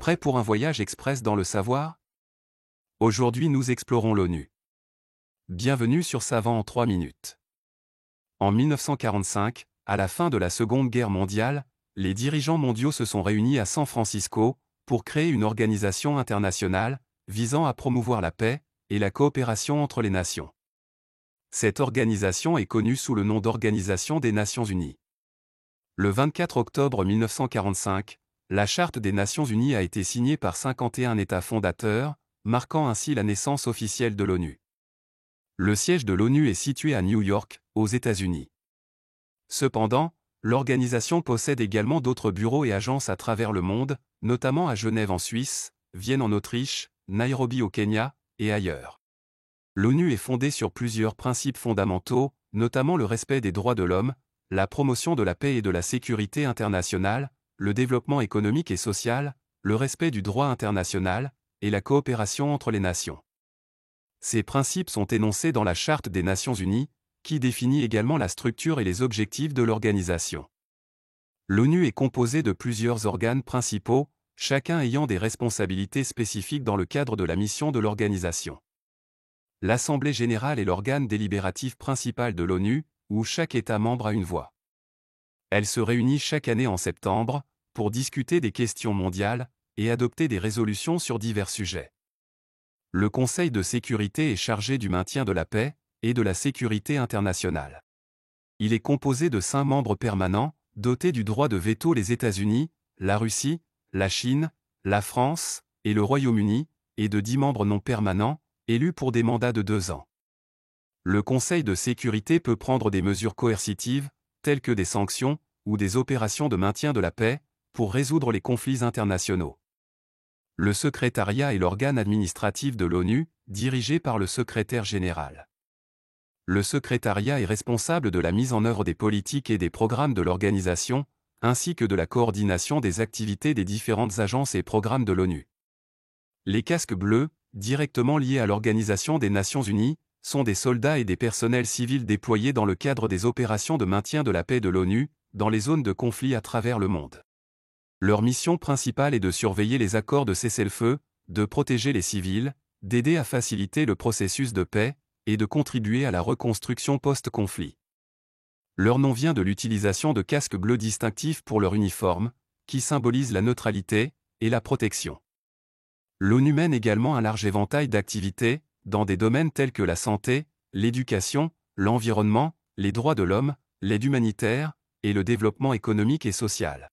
Prêt pour un voyage express dans le savoir? Aujourd'hui nous explorons l'ONU. Bienvenue sur Savant en 3 minutes. En 1945, à la fin de la Seconde Guerre mondiale, les dirigeants mondiaux se sont réunis à San Francisco pour créer une organisation internationale visant à promouvoir la paix et la coopération entre les nations. Cette organisation est connue sous le nom d'Organisation des Nations Unies. Le 24 octobre 1945, la Charte des Nations Unies a été signée par 51 États fondateurs, marquant ainsi la naissance officielle de l'ONU. Le siège de l'ONU est situé à New York, aux États-Unis. Cependant, l'organisation possède également d'autres bureaux et agences à travers le monde, notamment à Genève en Suisse, Vienne en Autriche, Nairobi au Kenya, et ailleurs. L'ONU est fondée sur plusieurs principes fondamentaux, notamment le respect des droits de l'homme, la promotion de la paix et de la sécurité internationale, le développement économique et social, le respect du droit international, et la coopération entre les nations. Ces principes sont énoncés dans la Charte des Nations Unies, qui définit également la structure et les objectifs de l'organisation. L'ONU est composée de plusieurs organes principaux, chacun ayant des responsabilités spécifiques dans le cadre de la mission de l'organisation. L'Assemblée générale est l'organe délibératif principal de l'ONU, où chaque État membre a une voix. Elle se réunit chaque année en septembre, pour discuter des questions mondiales, et adopter des résolutions sur divers sujets. Le Conseil de sécurité est chargé du maintien de la paix et de la sécurité internationale. Il est composé de 5 membres permanents, dotés du droit de veto: les États-Unis, la Russie, la Chine, la France et le Royaume-Uni, et de 10 membres non permanents, élus pour des mandats de 2 ans. Le Conseil de sécurité peut prendre des mesures coercitives, telles que des sanctions, ou des opérations de maintien de la paix, pour résoudre les conflits internationaux. Le secrétariat est l'organe administratif de l'ONU, dirigé par le secrétaire général. Le secrétariat est responsable de la mise en œuvre des politiques et des programmes de l'organisation, ainsi que de la coordination des activités des différentes agences et programmes de l'ONU. Les casques bleus, directement liés à l'Organisation des Nations Unies, sont des soldats et des personnels civils déployés dans le cadre des opérations de maintien de la paix de l'ONU, dans les zones de conflit à travers le monde. Leur mission principale est de surveiller les accords de cessez-le-feu, de protéger les civils, d'aider à faciliter le processus de paix, et de contribuer à la reconstruction post-conflit. Leur nom vient de l'utilisation de casques bleus distinctifs pour leur uniforme, qui symbolise la neutralité et la protection. L'ONU mène également un large éventail d'activités, dans des domaines tels que la santé, l'éducation, l'environnement, les droits de l'homme, l'aide humanitaire, et le développement économique et social.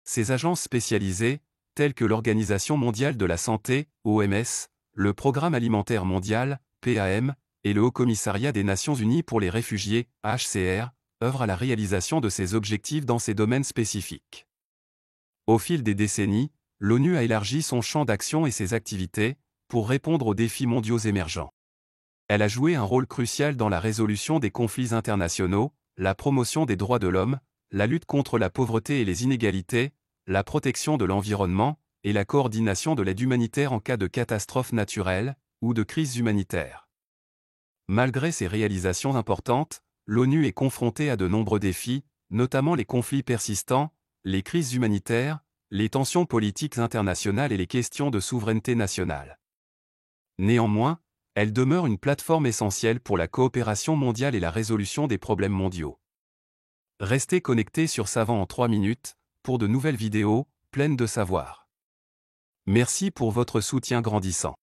Ces agences spécialisées, telles que l'Organisation mondiale de la santé, OMS, le Programme alimentaire mondial, PAM, et le Haut-Commissariat des Nations Unies pour les réfugiés, HCR, œuvrent à la réalisation de ces objectifs dans ces domaines spécifiques. Au fil des décennies, l'ONU a élargi son champ d'action et ses activités, pour répondre aux défis mondiaux émergents. Elle a joué un rôle crucial dans la résolution des conflits internationaux, la promotion des droits de l'homme, la lutte contre la pauvreté et les inégalités, la protection de l'environnement, et la coordination de l'aide humanitaire en cas de catastrophe naturelle, ou de crise humanitaire. Malgré ces réalisations importantes, l'ONU est confrontée à de nombreux défis, notamment les conflits persistants, les crises humanitaires, les tensions politiques internationales et les questions de souveraineté nationale. Néanmoins, elle demeure une plateforme essentielle pour la coopération mondiale et la résolution des problèmes mondiaux. Restez connectés sur Savant en 3 minutes, pour de nouvelles vidéos, pleines de savoir. Merci pour votre soutien grandissant.